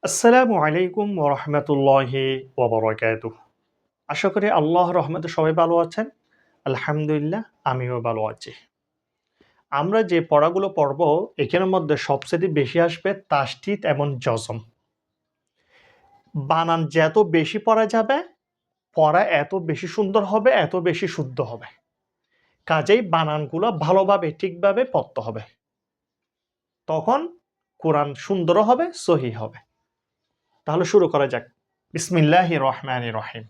আসসালামু আলাইকুম ওয়া রাহমাতুল্লাহি ওয়া বারাকাতুহু। আশা করি আল্লাহর রহমতে সবাই ভালো আছেন। আলহামদুলিল্লাহ আমিও ভালো আছি। আমরা যে পড়াগুলো পড়ব এখানের মধ্যে সবচেয়ে বেশি আসবে তাসদিদ এবং জজম। বানান যত বেশি পড়া যাবে, পড়া এত বেশি সুন্দর হবে, এত বেশি শুদ্ধ হবে। কাজেই বানানগুলো ভালোভাবে ঠিকভাবে পড়তে হবে। তখন কোরআন সুন্দরও হবে, সহিহ হবে। তাহলে শুরু করা যাক। বিসমিল্লাহির রহমানির রহিম।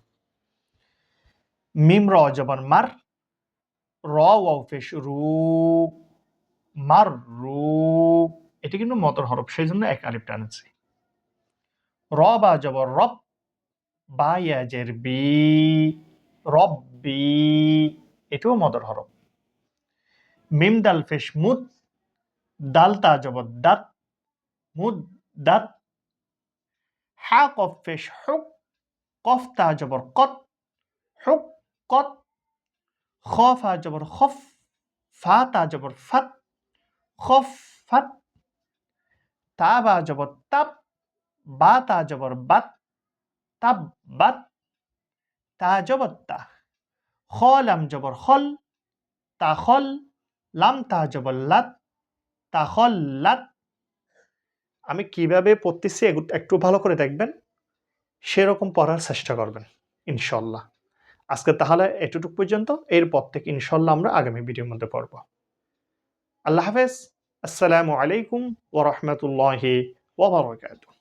মিম র জবর মার, র ওয়াও পেশ রু, মার রু। এটি কিন্তু মতর হরফ, সেই জন্য এক আলিফ টানছি। র বা জবর রব, বা ইয়াজের বি, রব্বি। এটিও মদর হরফ। মিম দাল পেশ মুদ, দাল তা জবর দাত, মুদ দাত। হা কফ পেশ হুক, কফ তা জবর কত, হুক কত। খ ফা জবর খফ, ফা তা জবর ফাত, খফ ফাত। তা বা জবর তাব, বা তা জবর বাত, তাব বাত। তা জবর তা। খ লাম জবর খল, তা খল। লাম তা জবর লাত, তা খল লাত। আমি কিভাবে পড়তেছি একটু ভালো করে দেখবেন, সেরকম পড়ার চেষ্টা করবেন ইনশাল্লাহ। আজকে তাহলে এতটুকু পর্যন্ত। এরপর থেকে ইনশাল্লাহ আমরা আগামী ভিডিওর মধ্যে পড়ব। আল্লাহ হাফেজ। আসসালামু আলাইকুম ওয়া রাহমাতুল্লাহি ওয়া বারাকাতুহু।